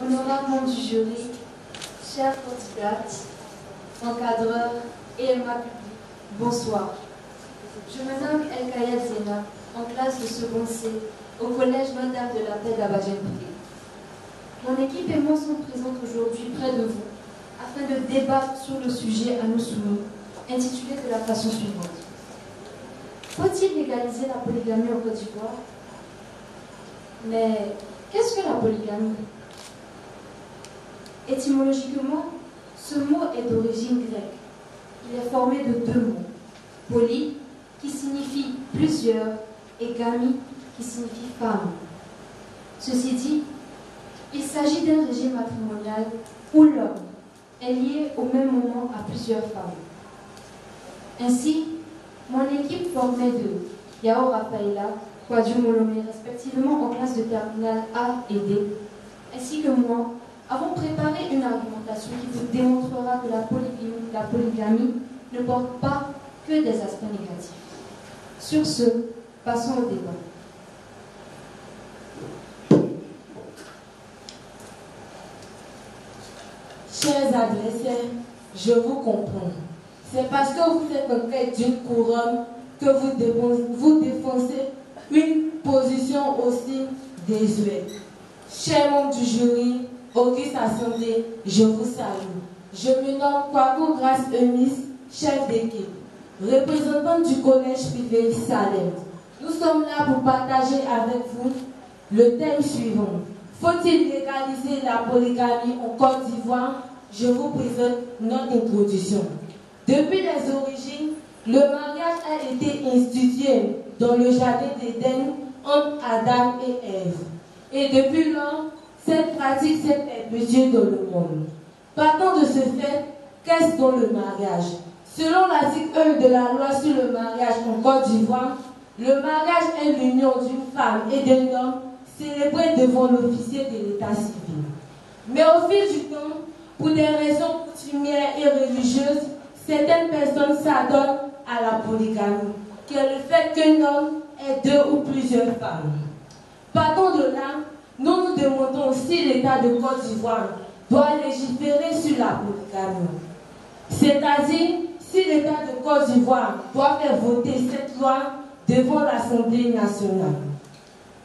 honorables membres du jury, chers candidates, encadreurs et aima public, bonsoir. Je me nomme El Kayat Zena, en classe de second C, au collège Notre-Dame de la Paix d'Abadjan-Pré. Mon équipe et moi sommes présentes aujourd'hui près de vous, afin de débattre sur le sujet à nous soumis, intitulé de la façon suivante. Faut-il légaliser la polygamie en Côte d'Ivoire? Mais qu'est-ce que la polygamie? Étymologiquement, ce mot est d'origine grecque. Il est formé de deux mots. Poly, qui signifie plusieurs, et gamie, qui signifie femme. Ceci dit, il s'agit d'un régime matrimonial où l'homme est lié au même moment à plusieurs femmes. Ainsi, mon équipe formée de Yao Rafaela, Kwadju Molomé, respectivement en classe de terminale A et D, ainsi que moi, avons préparé une argumentation qui vous démontrera que la polygamie ne porte pas que des aspects négatifs. Sur ce, passons au débat. Chers adversaires, je vous comprends. C'est parce que vous êtes en quête d'une couronne que vous défoncez une position aussi désuète. Chers membres du jury, Auguste Assemblée, je vous salue. Je me nomme Kwaku Grace Eunice, chef d'équipe, représentante du collège privé Salem. Nous sommes là pour partager avec vous le thème suivant. Faut-il légaliser la polygamie en Côte d'Ivoire? Je vous présente notre introduction. Depuis les origines, le mariage a été institué dans le jardin d'Éden entre Adam et Ève. Et depuis lors, cette pratique s'est perpétuée dans le monde. Partant de ce fait, qu'est-ce donc le mariage? Selon l'article 1 de la loi sur le mariage en Côte d'Ivoire, le mariage est l'union d'une femme et d'un homme célébrée devant l'officier de l'état civil. Mais au fil du temps, pour des raisons coutumières et religieuses, certaines personnes s'adonnent à la polygamie, qui est le fait qu'un homme ait deux ou plusieurs femmes. Partant de là, nous nous demandons si l'État de Côte d'Ivoire doit légiférer sur la polygamie. C'est-à-dire, si l'État de Côte d'Ivoire doit faire voter cette loi devant l'Assemblée nationale.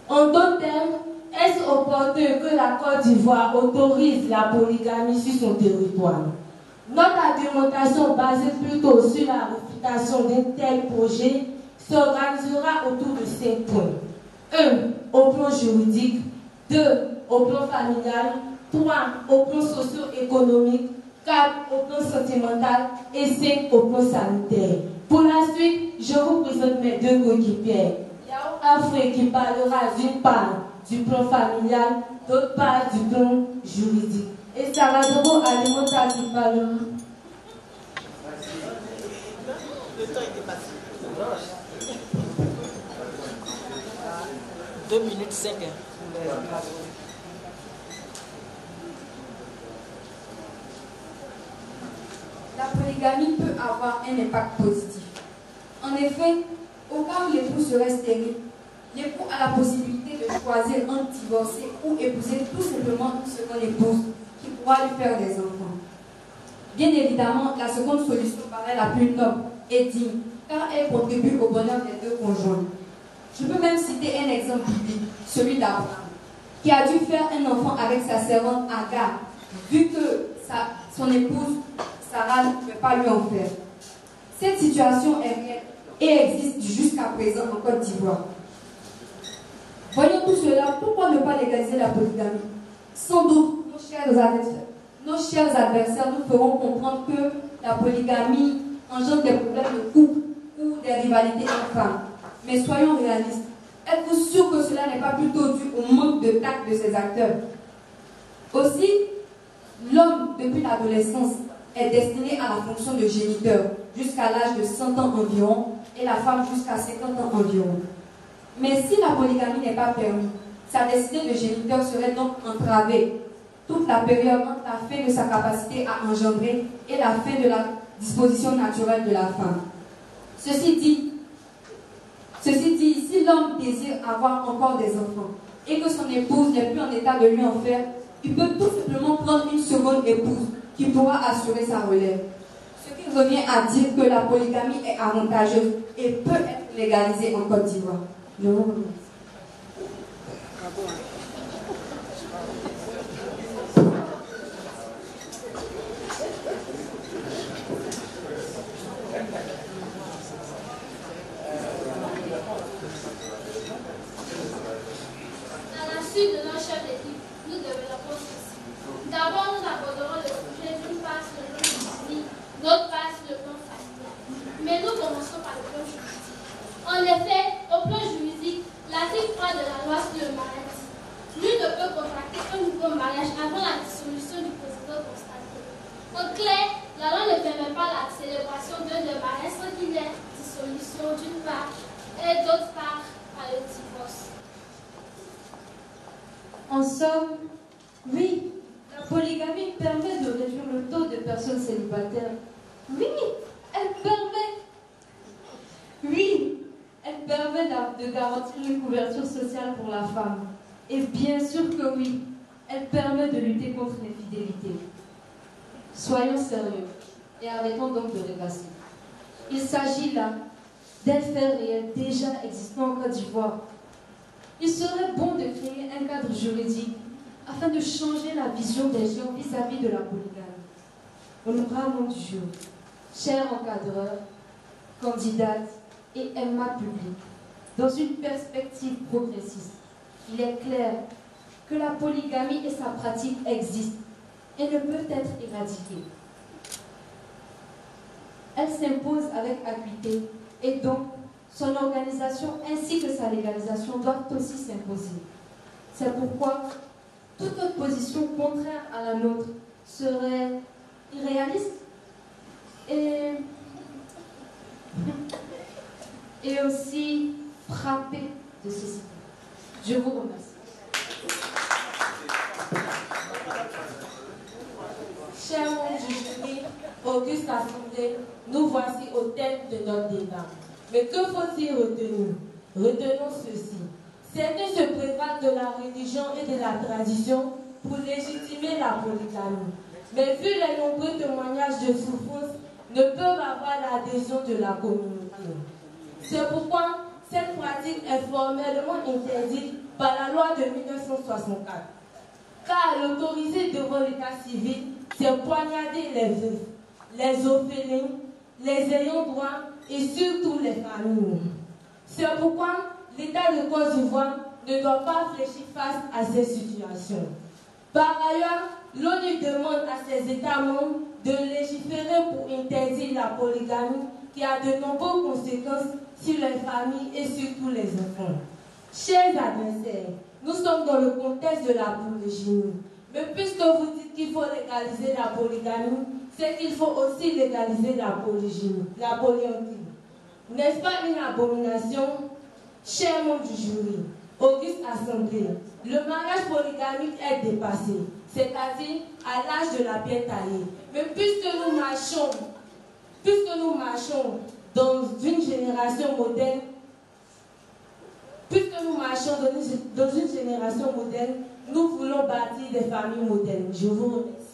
En d'autres termes, est-ce opportun que la Côte d'Ivoire autorise la polygamie sur son territoire? Notre argumentation basée plutôt sur la réfutation d'un tel projet s'organisera autour de 5 points. 1. Au plan juridique. 2. Au plan familial. 3. Au plan socio-économique. 4. Au plan sentimental. Et 5. Au plan sanitaire. Pour la suite, je vous présente mes deux coéquipiers. Yao Afré qui parlera d'une part du plan familial, d'autre part du plan juridique. Et Saladoro Alimenta qui parlera. Le temps est dépassé. 2 minutes 5. La polygamie peut avoir un impact positif. En effet, au cas où l'époux serait stérile, l'époux a la possibilité de choisir entre divorcer ou épouser tout simplement une seconde épouse qui pourra lui faire des enfants. Bien évidemment, la seconde solution paraît la plus noble et digne, car elle contribue au bonheur des deux conjoints. Je peux même citer un exemple biblique, celui d'Abraham, qui a dû faire un enfant avec sa servante Agar, vu que son épouse Sarah ne pouvait pas lui en faire. Cette situation est réelle et existe jusqu'à présent en Côte d'Ivoire. Voyons tout cela, pourquoi ne pas légaliser la polygamie? Sans doute, nos chers adversaires nous feront comprendre que la polygamie engendre des problèmes de couple ou des rivalités infâmes. Mais soyons réalistes. Êtes-vous sûr que cela n'est pas plutôt dû au manque de tact de ces acteurs? Aussi, l'homme, depuis l'adolescence, est destiné à la fonction de géniteur jusqu'à l'âge de 100 ans environ et la femme jusqu'à 50 ans environ. Mais si la polygamie n'est pas permise, sa destinée de géniteur serait donc entravée toute la période entre la fin de sa capacité à engendrer et la fin de la disposition naturelle de la femme. Ceci dit, si l'homme désire avoir encore des enfants et que son épouse n'est plus en état de lui en faire, il peut tout simplement prendre une seconde épouse qui pourra assurer sa relève. Ce qui revient à dire que la polygamie est avantageuse et peut être légalisée en Côte d'Ivoire. Je vous remercie. À la suite de notre chef d'équipe, nous développons ceci. D'abord, nous aborderons le sujet d'une part sur le plan juridique, d'autre part sur le plan familial. Mais nous commençons par le plan juridique. En effet, au plan juridique, l'article 3 de la loi sur le mariage dit nul ne peut contracter un nouveau mariage avant la dissolution du précédent constaté. En clair, la loi ne permet pas la célébration d'un des mariages sans qu'il y ait dissolution d'une part et d'autre part par le divorce. En somme, oui, la polygamie permet de réduire le taux de personnes célibataires. Oui, elle permet. Oui, elle permet de garantir une couverture sociale pour la femme. Et bien sûr que oui, elle permet de lutter contre l'infidélité. Soyons sérieux et arrêtons donc de rêvasser. Il s'agit là d'un fait réel déjà existant en Côte d'Ivoire. Il serait bon de créer un cadre juridique afin de changer la vision des gens vis-à-vis de la polygamie. Honorable du jour, chers encadreurs, candidates et MA public, dans une perspective progressiste, il est clair que la polygamie et sa pratique existent et ne peuvent être éradiquées. Elle s'impose avec acuité et donc son organisation ainsi que sa légalisation doivent aussi s'imposer. C'est pourquoi toute autre position contraire à la nôtre serait irréaliste et aussi frappée de ceci. Je vous remercie. Chers membres du jury, auguste assemblée, nous voici au thème de notre débat. Mais que faut-il retenir? Retenons ceci. Certains se prévalent de la religion et de la tradition pour légitimer la polygamie. Mais vu les nombreux témoignages de souffrance, ne peuvent avoir l'adhésion de la communauté. C'est pourquoi cette pratique est formellement interdite par la loi de 1964. Car elle autorisée devant l'état civil, c'est poignarder les veufs, les orphelins, les ayants droit et surtout les familles. C'est pourquoi l'État de Côte d'Ivoire ne doit pas fléchir face à ces situations. Par ailleurs, l'ONU demande à ses États membres de légiférer pour interdire la polygamie qui a de nombreuses conséquences sur les familles et surtout les enfants. Chers adversaires, nous sommes dans le contexte de la polygynie. Mais puisque vous dites qu'il faut légaliser la polygamie, c'est qu'il faut aussi légaliser la polygynie, la polyandrie. N'est-ce pas une abomination? Chers membres du jury, auguste assemblée, le mariage polygamique est dépassé, c'est-à-dire à l'âge de la pierre taillée. Mais puisque nous marchons dans une génération moderne, nous voulons bâtir des familles modernes. Je vous remercie.